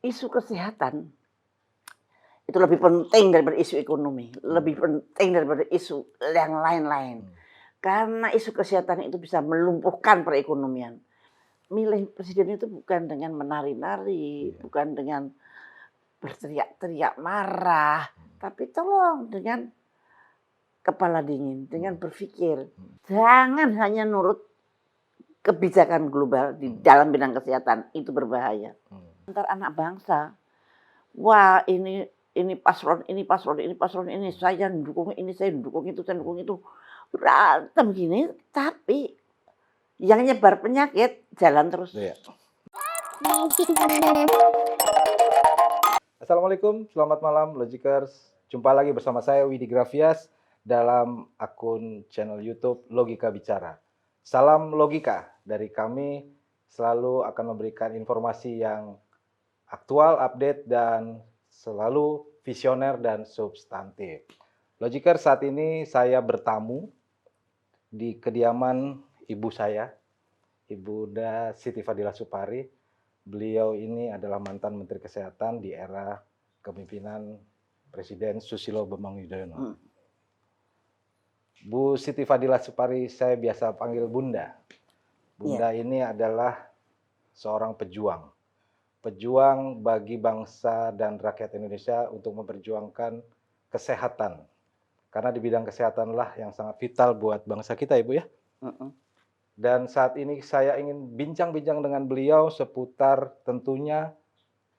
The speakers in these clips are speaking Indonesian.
isu kesehatan itu lebih penting daripada isu ekonomi, lebih penting daripada isu yang lain-lain. Karena isu kesehatan itu bisa melumpuhkan perekonomian. Milih presiden itu bukan dengan menari-nari, bukan dengan berteriak-teriak marah, tapi tolong dengan kepala dingin, dengan berpikir. Jangan hanya nurut kebijakan global di dalam bidang kesehatan, itu berbahaya. Antar anak bangsa, wah ini paslon ini, saya dukung ini, saya dukung itu, saya dukung itu. Berantem gini, tapi yang nyebar penyakit jalan terus. Assalamualaikum, selamat malam Logikers. Jumpa lagi bersama saya Widi Grafias dalam akun channel YouTube Logika Bicara. Salam logika dari kami, selalu akan memberikan informasi yang aktual, update, dan selalu visioner dan substantif. Logikers, saat ini saya bertamu di kediaman ibu saya, Ibunda Siti Fadila Supari. Beliau ini adalah mantan Menteri Kesehatan di era kepemimpinan Presiden Susilo Bambang Yudhoyono. Bu Siti Fadila Supari, saya biasa panggil Bunda. Bunda ini adalah seorang pejuang. Pejuang bagi bangsa dan rakyat Indonesia untuk memperjuangkan kesehatan. Karena di bidang kesehatanlah yang sangat vital buat bangsa kita, Ibu ya. Dan saat ini saya ingin bincang-bincang dengan beliau seputar tentunya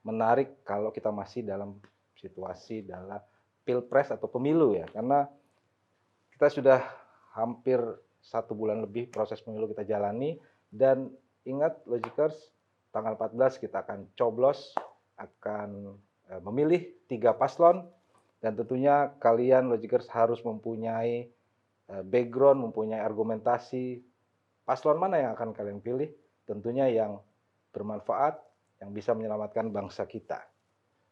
menarik kalau kita masih dalam situasi dalam pilpres atau pemilu ya. Karena kita sudah hampir 1 bulan lebih proses pemilu kita jalani. Dan ingat Logikers, tanggal 14 kita akan coblos, akan memilih 3 paslon. Dan tentunya kalian Logikers harus mempunyai background, mempunyai argumentasi. Paslon mana yang akan kalian pilih? Tentunya yang bermanfaat, yang bisa menyelamatkan bangsa kita.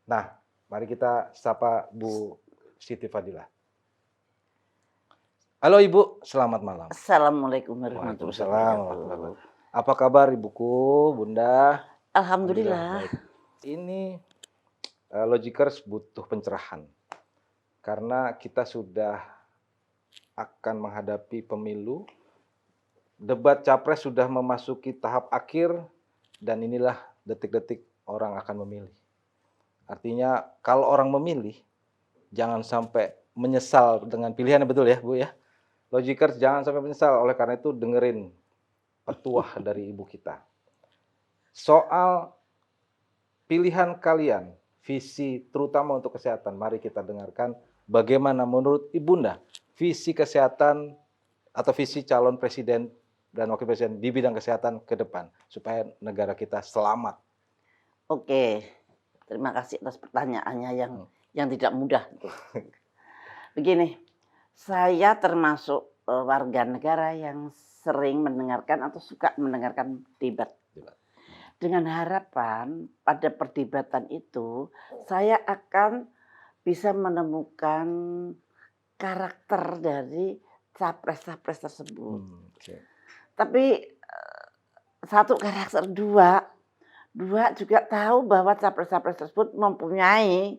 Nah, mari kita sapa Bu Siti Fadila. Halo Ibu, selamat malam. Assalamualaikum warahmatullahi wabarakatuh. Apa kabar Ibuku, Bunda? Alhamdulillah. Baik. Ini Logikers butuh pencerahan. Karena kita sudah akan menghadapi pemilu. Debat capres sudah memasuki tahap akhir dan inilah detik-detik orang akan memilih. Artinya kalau orang memilih jangan sampai menyesal dengan pilihannya, betul ya Bu ya. Logikers jangan sampai menyesal, oleh karena itu dengerin petuah dari ibu kita. Soal pilihan kalian, visi terutama untuk kesehatan, mari kita dengarkan bagaimana menurut Ibunda visi kesehatan atau visi calon presiden dan wakil presiden di bidang kesehatan ke depan supaya negara kita selamat. Oke, terima kasih atas pertanyaannya yang tidak mudah. Begini, saya termasuk warga negara yang sering mendengarkan atau suka mendengarkan debat. Dengan harapan pada perdebatan itu saya akan bisa menemukan karakter dari capres-capres tersebut. Tapi satu karakter, dua juga tahu bahwa capres-capres tersebut mempunyai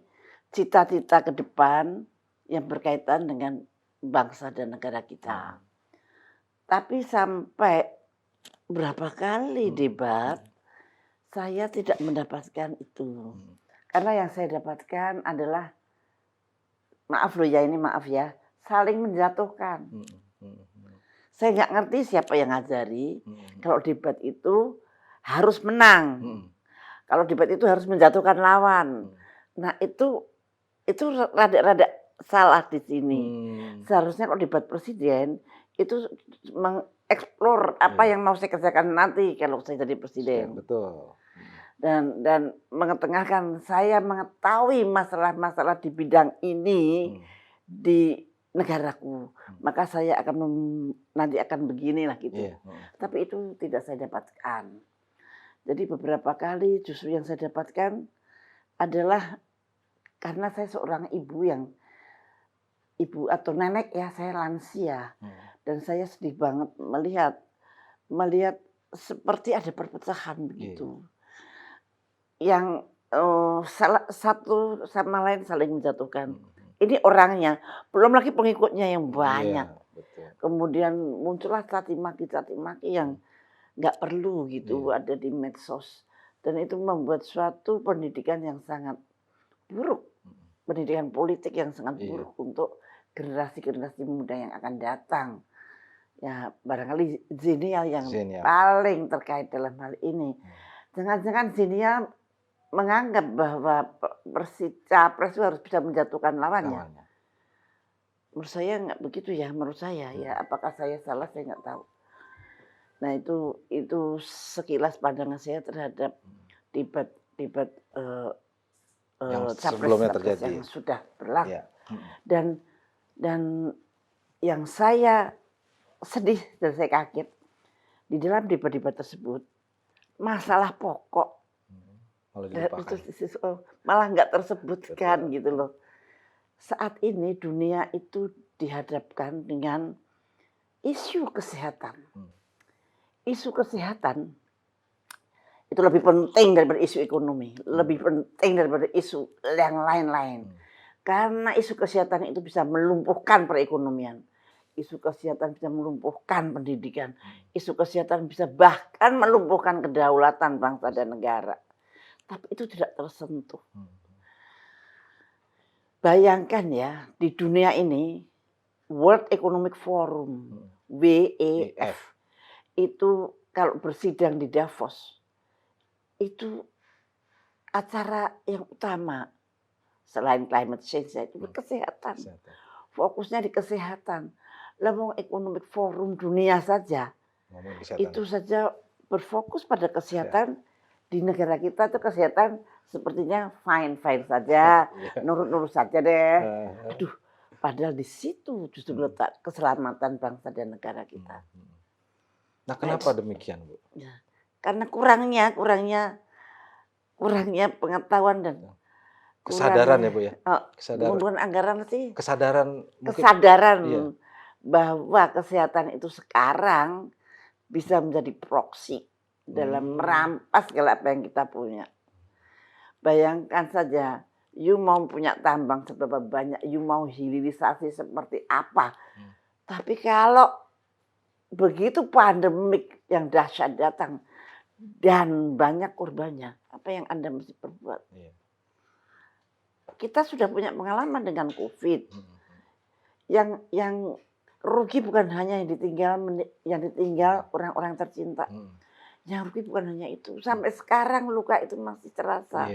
cita-cita ke depan yang berkaitan dengan bangsa dan negara kita. Tapi sampai berapa kali debat, saya tidak mendapatkan itu. Karena yang saya dapatkan adalah, maaf ya, saling menjatuhkan. Saya nggak ngerti siapa yang ngajari. Kalau debat itu harus menang. Kalau debat itu harus menjatuhkan lawan. Nah itu rada-rada salah di sini. Seharusnya kalau debat presiden itu mengeksplor apa yang mau saya kerjakan nanti kalau saya jadi presiden. Betul. Dan mengetengahkan, saya mengetahui masalah-masalah di bidang ini di negaraku, maka saya nanti akan beginilah gitu. Tapi itu tidak saya dapatkan. Jadi beberapa kali justru yang saya dapatkan adalah karena saya seorang ibu atau nenek ya, saya lansia. Dan saya sedih banget melihat seperti ada perpecahan begitu. Yang satu sama lain saling menjatuhkan. Mhm. Ini orangnya, belum lagi pengikutnya yang Iya, banyak. betul. Kemudian muncullah caci maki yang nggak perlu gitu Iya. ada di medsos. Dan itu membuat suatu pendidikan yang sangat buruk, Mhm. pendidikan politik yang sangat Iya. buruk untuk generasi-generasi muda yang akan datang. Ya barangkali zenial yang Zenial. paling terkait dalam hal ini. Jangan-jangan zenial menganggap bahwa capres itu harus bisa menjatuhkan lawannya. Lawannya. Menurut saya nggak begitu ya, menurut saya ya. Apakah saya salah saya nggak tahu. Nah itu sekilas pandangan saya terhadap debat Yang sebelumnya capres-capres terjadi. yang sudah berlaku. Iya. Mhm. Dan yang saya sedih dan saya kaget di dalam debat-debat tersebut masalah pokok Malah itu dilupakan. malah nggak tersebutkan Betul. gitu loh. Saat ini dunia itu dihadapkan dengan isu kesehatan. Isu kesehatan itu lebih penting daripada isu ekonomi, lebih penting daripada isu yang lain-lain. Karena isu kesehatan itu bisa melumpuhkan perekonomian. Isu kesehatan bisa melumpuhkan pendidikan. Isu kesehatan bisa bahkan melumpuhkan kedaulatan bangsa dan negara. Tapi itu tidak tersentuh. Bayangkan ya, di dunia ini World Economic Forum, WEF, itu kalau bersidang di Davos, itu acara yang utama selain climate change itu kesehatan. Fokusnya di kesehatan. Lalu Economic Forum dunia saja, itu saja berfokus pada kesehatan. Di negara kita itu kesehatan sepertinya fine saja, nurut-nurut saja deh. Aduh, padahal di situ justru letak keselamatan bangsa dan negara kita. Nah, kenapa demikian, Bu? Ya, karena kurangnya pengetahuan dan kesadaran ya, Bu ya? Bukan anggaran sih. Kesadaran Kesadaran bahwa kesehatan itu sekarang bisa menjadi proksi dalam merampas segala apa yang kita punya. Bayangkan saja, you mau punya tambang seberapa banyak, you mau hilirisasi seperti apa. Tapi kalau begitu pandemik yang dahsyat datang dan banyak korbannya, apa yang Anda mesti perbuat? Kita sudah punya pengalaman dengan COVID. Yang rugi bukan hanya yang ditinggal orang-orang tercinta. Yang rugi bukan hanya itu. Sampai sekarang luka itu masih terasa.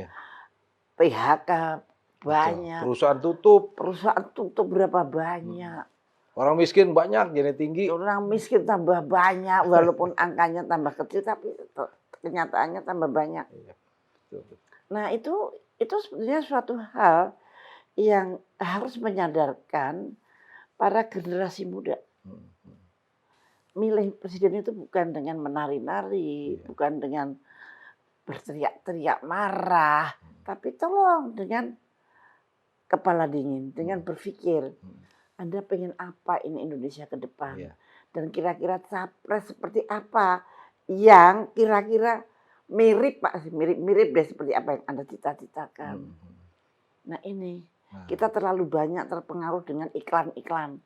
PHK banyak. Perusahaan tutup berapa banyak. Orang miskin banyak, jadi tinggi. Orang miskin tambah banyak, walaupun angkanya tambah kecil, tapi kenyataannya tambah banyak. Nah itu sebenarnya suatu hal yang harus menyadarkan para generasi muda. Milih presiden itu bukan dengan menari-nari, bukan dengan berteriak-teriak marah, tapi tolong dengan kepala dingin, dengan berpikir, Anda pengen apa ini Indonesia ke depan? Dan kira-kira capres seperti apa yang kira-kira mirip deh seperti apa yang Anda cita-citakan. Nah ini, kita terlalu banyak terpengaruh dengan iklan-iklan.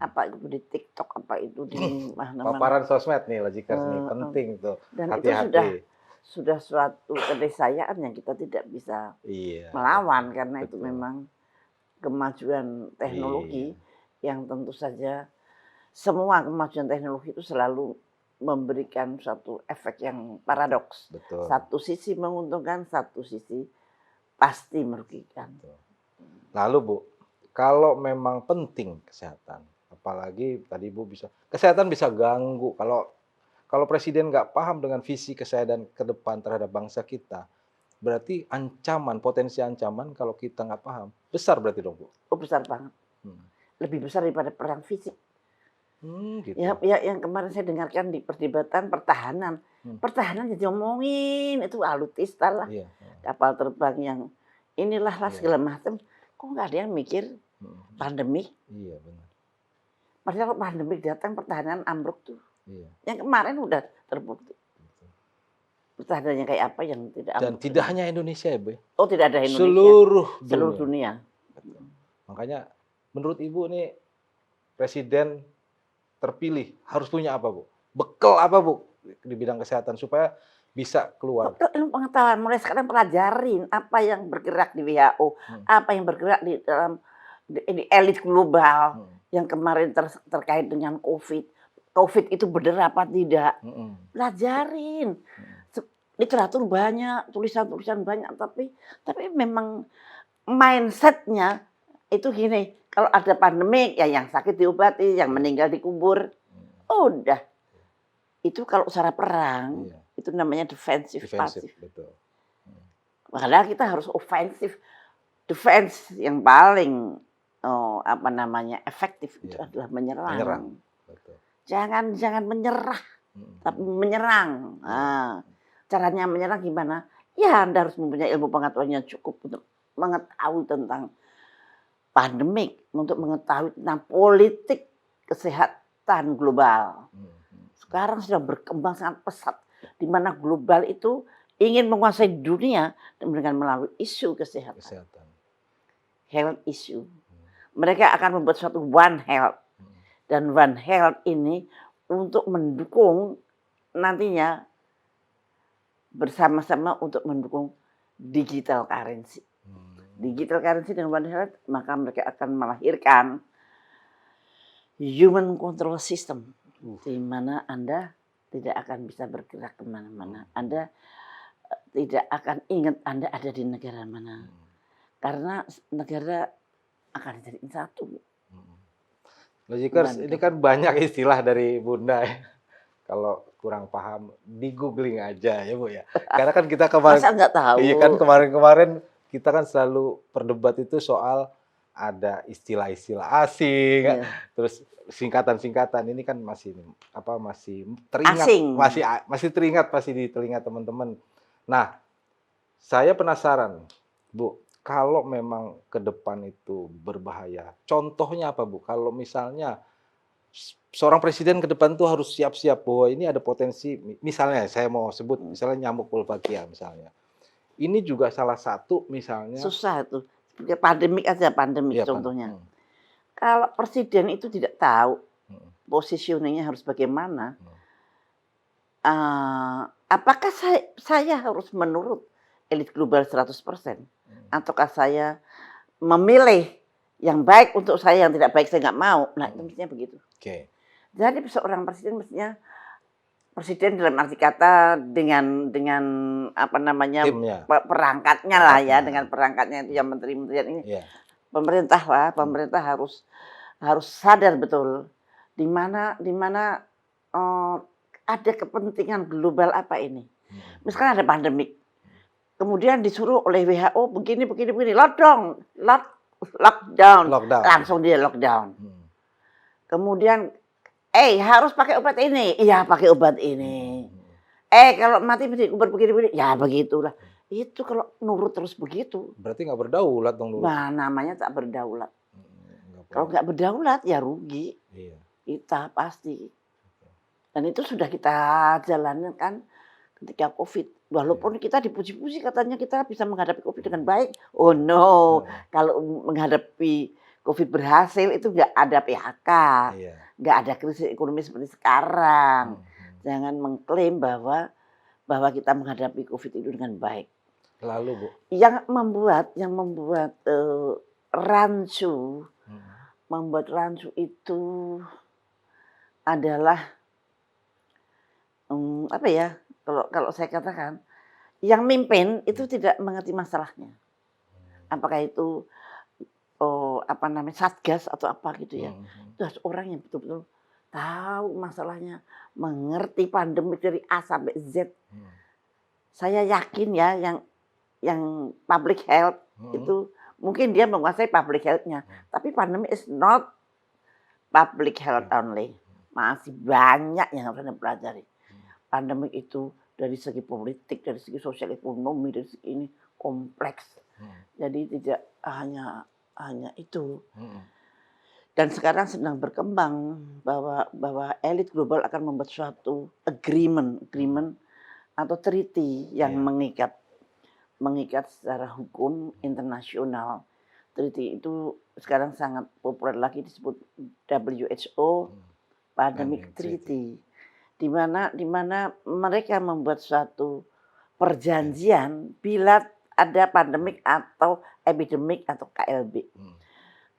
Apa itu di TikTok, apa itu di mana-mana. Paparan sosmed nih, Logikers nih, penting tuh. Dan hati-hati. Itu sudah suatu keniscayaan yang kita tidak bisa melawan karena itu memang kemajuan teknologi yang tentu saja semua kemajuan teknologi itu selalu memberikan suatu efek yang paradoks. Satu sisi menguntungkan, satu sisi pasti merugikan. Lalu Bu, kalau memang penting kesehatan, apalagi tadi Bu kesehatan bisa ganggu kalau presiden nggak paham dengan visi kesehatan ke depan terhadap bangsa kita, berarti potensi ancaman kalau kita nggak paham besar berarti dong Bu. Oh besar banget, lebih besar daripada perang fisik. Gitu. Ya yang kemarin saya dengarkan di perdebatan pertahanan, pertahanan jadi ngomongin itu alutsista lah, kapal terbang yang inilah segala macam. Kok nggak ada yang mikir pandemik? Iya benar. Padahal pandemik datang pertahanan ambruk tuh. Yang kemarin udah terbukti. Standarnya kayak apa yang tidak Dan aman? tidak hanya Indonesia ya, Bu. Oh, tidak ada Indonesia. Seluruh Seluruh dunia. dunia. Betul. Makanya menurut Ibu nih presiden terpilih harus punya apa, Bu? Bekal apa, Bu, di bidang kesehatan supaya bisa keluar? Betul, ilmu pengetahuan mulai sekarang pelajarin apa yang bergerak di WHO, Hmm. apa yang bergerak di dalam di elit global Hmm. yang kemarin terkait dengan COVID. COVID itu benar apa tidak? Hmm. Pelajarin. Hmm. Literatur banyak, tulisan-tulisan banyak, tapi memang mindsetnya itu gini, kalau ada pandemi ya yang sakit diobati, yang meninggal dikubur. Udah. Itu kalau cara perang, Iya. itu namanya defensive, Defensif, pasif. betul. Padahal kita harus offensive. Defense yang paling efektif itu Iya. adalah menyerang. Menyerang. Betul. Jangan menyerah, tapi menyerang. Iya. Nah, caranya menyerang gimana? Ya Anda harus mempunyai ilmu pengetahuan yang cukup untuk mengetahui tentang pandemik, untuk mengetahui tentang politik kesehatan global. Sekarang sudah berkembang sangat pesat, di mana global itu ingin menguasai dunia dengan melalui isu kesehatan. Health issue. Mereka akan membuat suatu One Health. Dan One Health ini untuk mendukung nantinya bersama-sama untuk mendukung digital currency. Digital currency dengan One Health, maka mereka akan melahirkan human control system. Di mana Anda tidak akan bisa bergerak kemana-mana. Anda tidak akan ingat Anda ada di negara mana. Karena negara akan jadi satu. Logikers, ini kan banyak istilah dari Bunda ya. Kalau kurang paham, di googling aja ya Bu ya. Karena kan kita kemarin, masa nggak tahu? Iya kan kemarin kita kan selalu perdebat itu soal ada istilah-istilah asing, Iya. terus singkatan-singkatan ini kan masih teringat, Asing. masih teringat pasti di telinga teman-teman. Nah, saya penasaran, Bu, kalau memang ke depan itu berbahaya, contohnya apa, Bu? Kalau misalnya seorang presiden ke depan tuh harus siap-siap bahwa ini ada potensi, misalnya saya mau sebut misalnya nyamuk Wolbachia misalnya. Ini juga salah satu misalnya. Susah itu. Pandemik aja, pandemik Iya, contohnya. Kalau presiden itu tidak tahu positioningnya harus bagaimana, apakah saya harus menurut elit global 100%? Ataukah saya memilih yang baik untuk saya, yang tidak baik saya nggak mau? Nah, itu mestinya begitu. Oke. Jadi seorang presiden mestinya presiden dalam arti kata dengan apa namanya Timnya. perangkatnya lah ya, dengan perangkatnya itu yang menteri-menterian ini. Iya. Pemerintah harus sadar betul di mana ada kepentingan global apa ini. Misalkan ada pandemik, kemudian disuruh oleh WHO begini, lockdown, langsung dia lockdown. Kemudian, harus pakai obat ini, iya pakai obat ini. Kalau mati dikubur begini, ya begitulah. Itu kalau nurut terus begitu. Berarti nggak berdaulat dong dulu. Nah, namanya tak berdaulat. Kalau nggak berdaulat ya rugi. Iya. Kita pasti. Dan itu sudah kita jalankan ketika COVID. Walaupun kita dipuji-puji katanya kita bisa menghadapi COVID dengan baik. Oh no, kalau menghadapi COVID berhasil itu nggak ada PHK, nggak ada krisis ekonomi seperti sekarang. Jangan mengklaim bahwa kita menghadapi COVID itu dengan baik. Lalu Bu, yang membuat rancu, itu adalah apa ya? Kalau saya katakan, yang mimpin itu tidak mengerti masalahnya. Apakah itu satgas atau apa gitu ya? Itu harus orang yang betul-betul tahu masalahnya, mengerti pandemi dari A sampai Z. Saya yakin ya yang public health itu mungkin dia menguasai public health-nya, tapi pandemi is not public health only. Masih banyak yang harus dipelajari. Pandemi itu dari segi politik, dari segi sosial ekonomi, dari segi ini kompleks. Jadi tidak hanya itu. Dan sekarang sedang berkembang bahwa elit global akan membuat suatu agreement atau treaty yang Iya. mengikat secara hukum internasional. Treaty itu sekarang sangat populer lagi disebut WHO Hmm. Pandemic Pandemic Treaty. Treaty, di mana mereka membuat suatu Perjanjian. perjanjian bila ada pandemik atau epidemik atau KLB. Hmm.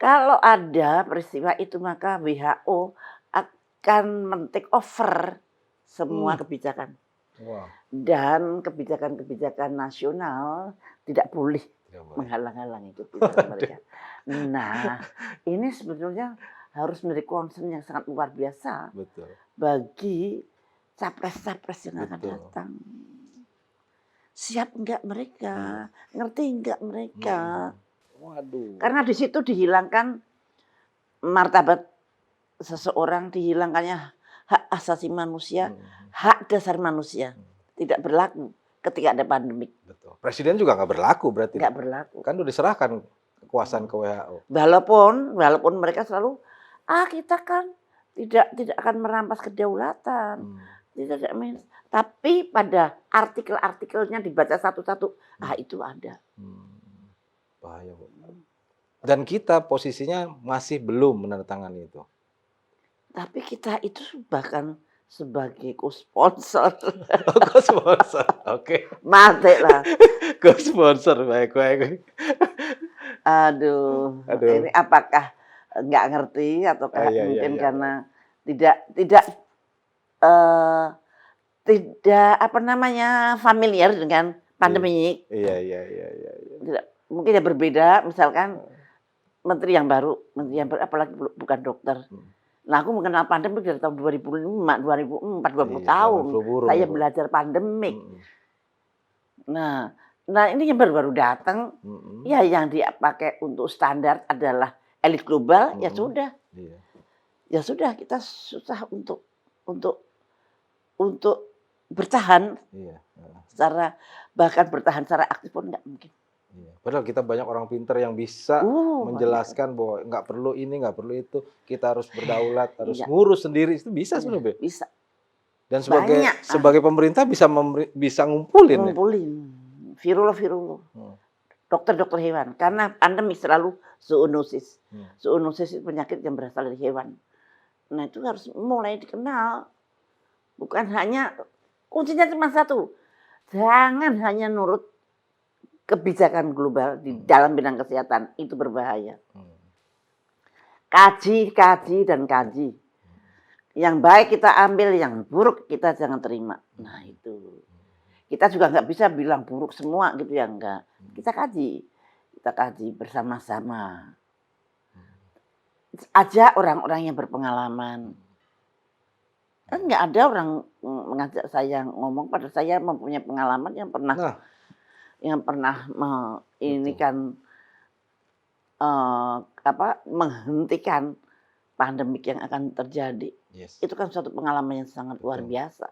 Kalau ada peristiwa itu maka WHO akan men-take over semua kebijakan. Wow. Dan kebijakan-kebijakan nasional tidak boleh Tidak boleh. menghalang-halangi kebijakan mereka. Nah, ini sebetulnya harus menjadi concern yang sangat luar biasa Betul. bagi capres-capres yang akan Betul. datang. Siap enggak mereka? Ngerti enggak mereka? Waduh. Karena di situ dihilangkan martabat seseorang, dihilangkannya hak asasi manusia, hak dasar manusia. Tidak berlaku ketika ada pandemik. Betul. Presiden juga nggak berlaku berarti. Nggak berlaku. Kan udah diserahkan kekuasaan ke WHO. Walaupun mereka selalu, kita kan tidak akan merampas kedaulatan. Tidak, tapi pada artikel-artikelnya dibaca satu-satu, itu ada. Bahaya, Bu. Dan kita posisinya masih belum menandatangani itu. Tapi kita itu bahkan sebagai co-sponsor. Co-sponsor, oke. Mati lah. Co-sponsor, baik. Aduh, ini apakah nggak ngerti ataukah Iya. mungkin karena tidak familiar dengan pandemi. Iya. Mungkin ya berbeda, misalkan menteri yang baru, apalagi bukan dokter. Nah, aku mengenal pandemik dari tahun 2005, 2004, 20 tahun. Saya belajar pandemik. Nah, ini yang baru datang, ya yang dia pakai untuk standar adalah elit global, ya sudah. Ya sudah, kita susah untuk bertahan. Bahkan bertahan secara aktif pun nggak mungkin. Padahal kita banyak orang pintar yang bisa menjelaskan bahwa nggak perlu ini, nggak perlu itu. Kita harus berdaulat, harus ngurus sendiri. Itu bisa sebenarnya. Bisa. Dan sebagai pemerintah bisa ngumpulin. Virulog. Dokter-dokter hewan. Karena pandemi selalu zoonosis. Zoonosis itu penyakit yang berasal dari hewan. Nah, itu harus mulai dikenal. Bukan hanya, kuncinya cuma satu. Jangan hanya nurut kebijakan global di dalam bidang kesehatan, itu berbahaya. Kaji. Yang baik kita ambil, yang buruk kita jangan terima. Nah itu. Kita juga nggak bisa bilang buruk semua gitu ya, enggak. Kita kaji bersama-sama. Ajak orang-orang yang berpengalaman. Kan nggak ada orang mengajak saya ngomong, padahal saya mempunyai pengalaman yang pernah menghentikan pandemik yang akan terjadi. Itu kan suatu pengalaman yang sangat luar biasa.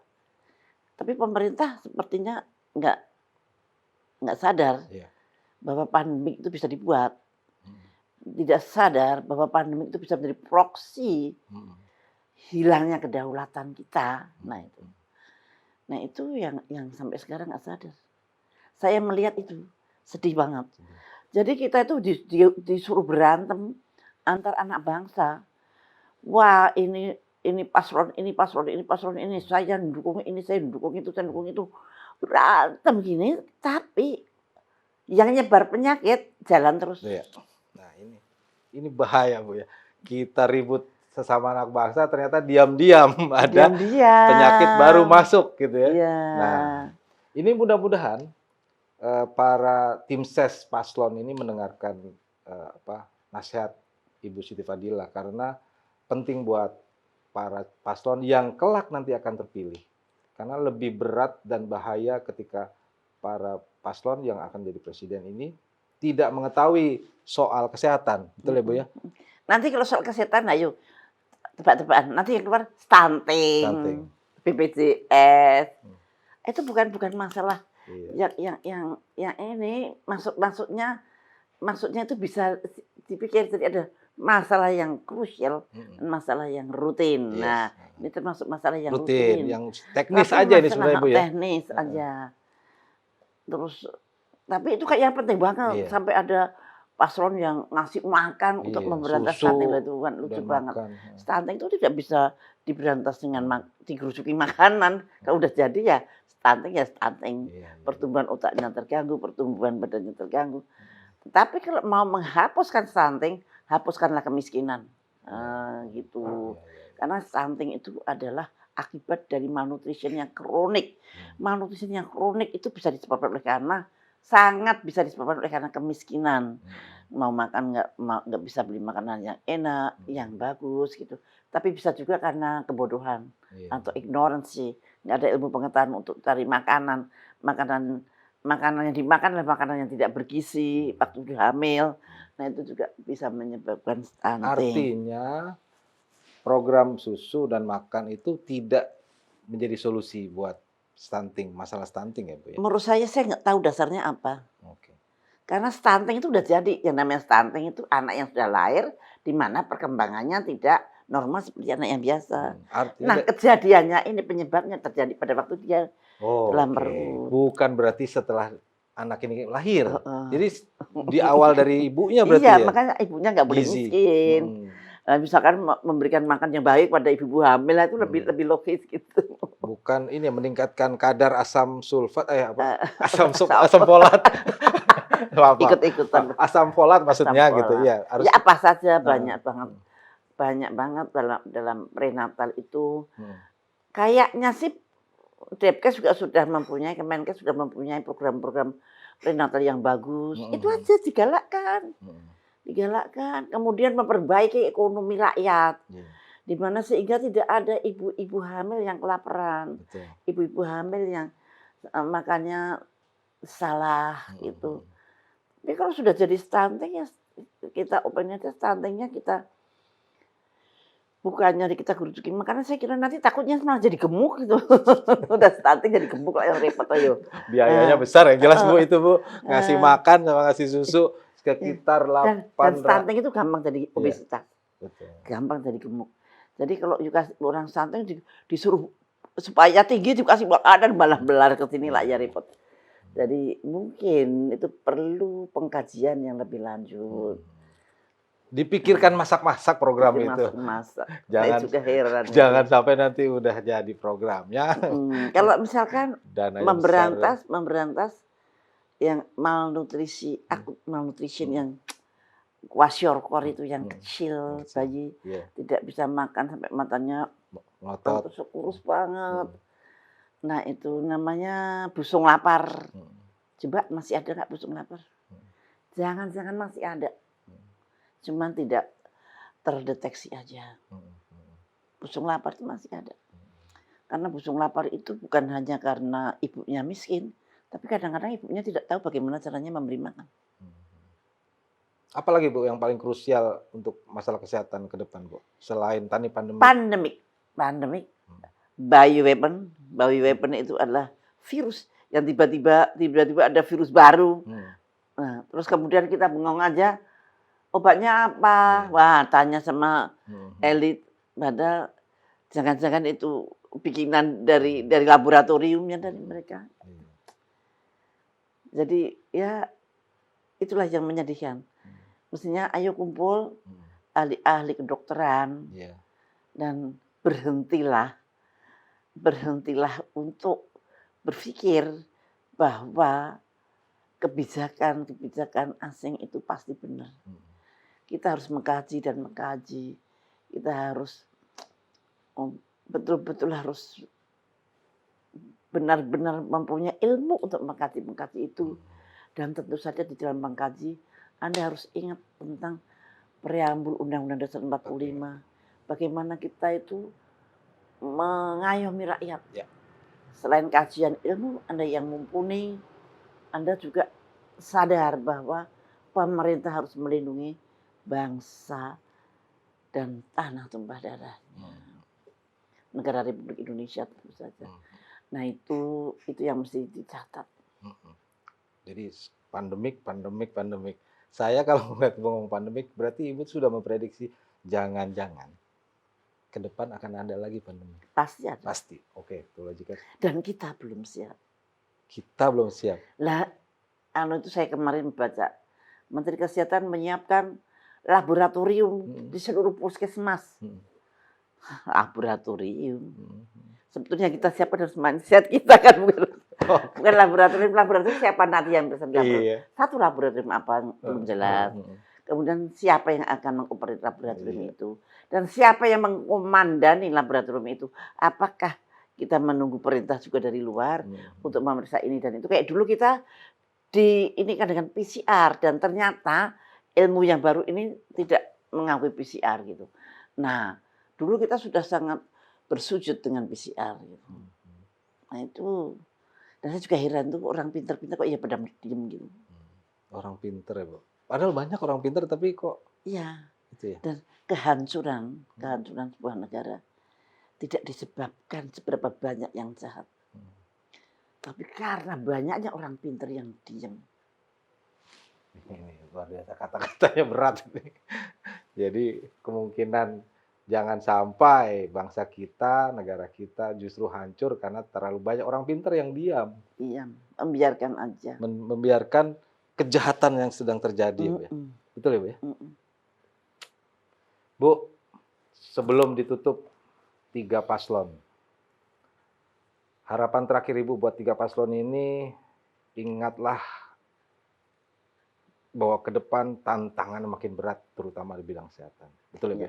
Tapi pemerintah sepertinya nggak sadar bahwa pandemik itu bisa dibuat. Tidak sadar bahwa pandemik itu bisa menjadi proksi hilangnya kedaulatan kita. Nah itu yang sampai sekarang nggak sadar. Saya melihat itu sedih banget. Jadi kita itu disuruh berantem antar anak bangsa. Wah ini paslon ini, saya mendukung ini, saya mendukung itu. Berantem gini, tapi yang nyebar penyakit jalan terus. Nah ini bahaya, Bu ya. Kita ribut sesama anak bangsa, ternyata diam-diam ada penyakit baru masuk gitu ya. Nah ini mudah-mudahan para tim ses paslon ini mendengarkan nasihat Ibu Siti Fadila, karena penting buat para paslon yang kelak nanti akan terpilih. Karena lebih berat dan bahaya ketika para paslon yang akan jadi presiden ini tidak mengetahui soal kesehatan. Betul ya, Bu ya? Nanti kalau soal kesehatan, ayo tebak-tebakan. Nanti yang keluar stunting. BPJS. Itu bukan masalah. Yang ini maksudnya itu bisa dipikir, jadi ada masalah yang krusial, Mm-mm. masalah yang rutin. Yes. Nah, ini termasuk masalah yang Rutin, rutin. yang teknis Tapi aja ini masalah sebenarnya Bu ya. teknis Heeh. aja. Terus, tapi itu kayaknya penting banget Iya, sampai ada paslon yang ngasih makan untuk iya, memberantas susu stunting. Lah, itu kan lucu dan banget. makan. Stunting itu tidak bisa diberantas dengan digerusuki makanan. Kalau udah jadi ya stunting ya stunting. Iya, iya. Pertumbuhan otaknya terganggu, pertumbuhan badannya terganggu. Tapi kalau mau menghapuskan stunting, hapuskanlah kemiskinan. Gitu. Iya, iya. Karena stunting itu adalah akibat dari malnutrition yang kronik. Malnutrition yang kronik itu bisa disebabkan oleh karena sangat bisa disebabkan oleh karena kemiskinan. Mau makan nggak bisa beli makanan yang enak, yang bagus gitu. Tapi bisa juga karena kebodohan Iya. atau ignorance sih. Nggak ada ilmu pengetahuan untuk cari makanan. Makanan yang dimakan adalah makanan yang tidak bergizi waktu hamil. Nah, itu juga bisa menyebabkan stunting. Artinya program susu dan makan itu tidak menjadi solusi buat stunting, masalah stunting ya Bu ya? Menurut saya nggak tahu dasarnya apa. Oke. Karena stunting itu udah jadi. Yang namanya stunting itu anak yang sudah lahir di mana perkembangannya tidak normal seperti anak yang biasa. Artinya Nah, kejadiannya ini penyebabnya terjadi pada waktu dia dalam oke. perut. Bukan berarti setelah anak ini lahir. Heeh. Jadi di awal dari ibunya berarti Iya, ya? makanya ibunya nggak boleh Gizi. miskin. Misalkan memberikan makan yang baik pada ibu hamil itu lebih logis gitu. Bukan ini meningkatkan kadar asam sulfat apa? Asam Asam folat. Maaf. Ikut-ikutan. Asam folat maksudnya Asam gitu folat. ya. Harus Ya apa saja banyak banget dalam prenatal itu. Kayaknya sih Depkes juga sudah mempunyai, Kemenkes sudah mempunyai program-program prenatal yang bagus. Itu aja digalakkan. Kemudian memperbaiki ekonomi rakyat. Di mana sehingga tidak ada ibu-ibu hamil yang kelaparan. Betul. Ibu-ibu hamil yang makannya salah gitu. Tapi kalau sudah jadi stunting ya kita open aja stuntingnya kita bukannya kita gerujukin makanan, saya kira nanti takutnya malah jadi gemuk gitu. Udah stunting jadi gemuk lah yang repot ayo. Biayanya besar yang jelas Bu itu Bu. Ngasih makan sama ngasih susu sekitar Dan 8 stunting itu gampang jadi obesitas. Betul. Gampang jadi gemuk. Jadi kalau orang stunting disuruh supaya tinggi dikasih makanan malah belar ke sini lah ya repot. Jadi mungkin itu perlu pengkajian yang lebih lanjut. Dipikirkan masak-masak program itu. Masak. Jangan Saya juga heran. Jangan sampai nanti udah jadi programnya. Kalau misalkan Dananya memberantas yang malnutrisi, akut malnutrition yang kwashiorkor itu yang kecil, bayi tidak bisa makan sampai matanya ngotot, kurus banget. Nah itu namanya busung lapar. Coba masih ada nggak busung lapar? Jangan-jangan masih ada. Cuman tidak terdeteksi aja. Busung lapar itu masih ada. Karena busung lapar itu bukan hanya karena ibunya miskin, tapi kadang-kadang ibunya tidak tahu bagaimana caranya memberi makan. Apalagi Bu yang paling krusial untuk masalah kesehatan ke depan Bu? Selain tadi pandemi. Pandemik. Bioweapon itu adalah virus yang tiba-tiba ada virus baru. Nah, terus kemudian kita bengong aja, obatnya apa? Wah, tanya sama elit. Padahal jangan-jangan itu bikinan dari laboratoriumnya dari mereka. Jadi ya itulah yang menyedihkan. Mestinya ayo kumpul ahli-ahli kedokteran dan berhentilah untuk berpikir bahwa kebijakan asing itu pasti benar. Kita harus mengkaji. Kita harus betul-betul harus benar-benar mempunyai ilmu untuk mengkaji itu. Dan tentu saja di dalam mengkaji Anda harus ingat tentang preambul Undang-Undang Dasar 45. Bagaimana kita itu mengayomi rakyat. Selain kajian ilmu Anda yang mumpuni, Anda juga sadar bahwa pemerintah harus melindungi bangsa dan tanah tumpah darahnya. Negara Republik Indonesia tentu saja. Nah itu yang mesti dicatat. Jadi pandemik. Saya kalau melihat ngomong pandemik, berarti Ibu sudah memprediksi jangan-jangan ke depan akan ada lagi pandemi. Pasti ada. Pasti. Oke, itu logika. Dan kita belum siap. Kita belum siap. Lah, itu saya kemarin baca, Menteri Kesehatan menyiapkan laboratorium Hmm. di seluruh puskesmas. Hmm. Laboratorium. Hmm. Sebetulnya kita siapkan harus mindset kita kan, bukan Oh, bukan laboratorium. Laboratorium siapa nanti yang bisa iya. satu laboratorium apa belum jelas. Hmm. Kemudian siapa yang akan mengoperate laboratorium Iya. itu, dan siapa yang mengkomandani laboratorium itu. Apakah kita menunggu perintah juga dari luar untuk memeriksa ini dan itu? Kayak dulu kita ini kan dengan PCR, dan ternyata ilmu yang baru ini tidak mengakui PCR gitu. Nah, dulu kita sudah sangat bersujud dengan PCR gitu. Nah itu, dan saya juga heran tuh orang pintar-pintar kok ya pada diem gitu. Orang pinter ya, Bu. Padahal banyak orang pinter tapi kok Iya. itu ya. Dan kehancuran sebuah negara tidak disebabkan seberapa banyak yang jahat, tapi karena banyaknya orang pintar yang diem. Ini luar biasa, kata-katanya berat ini. Jadi kemungkinan jangan sampai bangsa kita, negara kita justru hancur karena terlalu banyak orang pintar yang diam, Iya, membiarkan aja. membiarkan kejahatan yang sedang terjadi, Bu, ya. Betul ya, Bu, ya? Bu, sebelum ditutup 3 paslon, harapan terakhir Ibu buat 3 paslon ini, ingatlah bahwa ke depan tantangan makin berat, terutama di bidang kesehatan. Betul ya, Bu?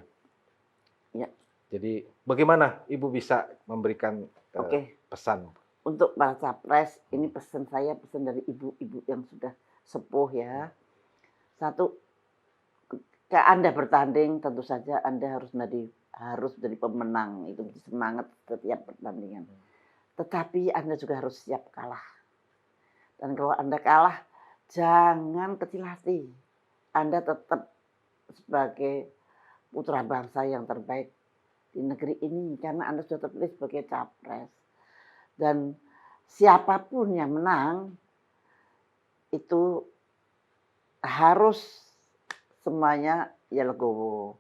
Iya. Jadi bagaimana Ibu bisa memberikan pesan? Untuk para capres, ini pesan saya, pesan dari ibu-ibu yang sudah sepuh ya. Satu, ketika Anda bertanding, tentu saja Anda harus jadi pemenang, itu semangat setiap pertandingan. Tetapi Anda juga harus siap kalah. Dan kalau Anda kalah, jangan kecil hati. Anda tetap sebagai putra bangsa yang terbaik di negeri ini, karena Anda sudah terpilih sebagai capres. Dan siapapun yang menang, itu harus semuanya ya legowo.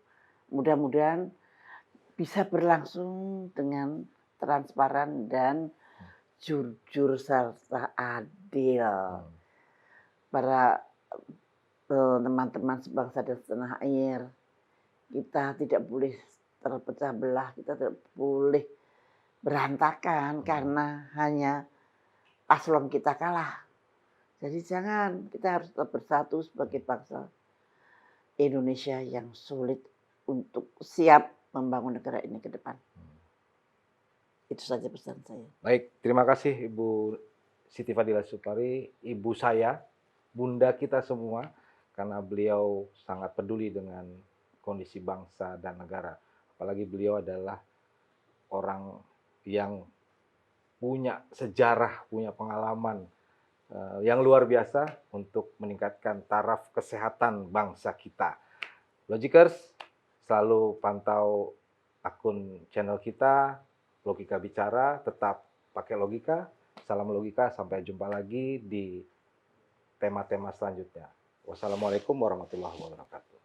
Mudah-mudahan bisa berlangsung dengan transparan dan jujur serta adil. Para teman-teman sebangsa dan setanah air, kita tidak boleh terpecah belah, kita tidak boleh berantakan karena hanya paslon kita kalah. Jadi jangan, kita harus tetap bersatu sebagai bangsa Indonesia yang sulit untuk siap membangun negara ini ke depan. Itu saja pesan saya. Baik, terima kasih Ibu Siti Fadila Supari, ibu saya, bunda kita semua, karena beliau sangat peduli dengan kondisi bangsa dan negara. Apalagi beliau adalah orang yang punya sejarah, punya pengalaman yang luar biasa untuk meningkatkan taraf kesehatan bangsa kita. Logikers, selalu pantau akun channel kita, Logika Bicara, tetap pakai logika. Salam logika, sampai jumpa lagi di tema-tema selanjutnya. Wassalamualaikum warahmatullahi wabarakatuh.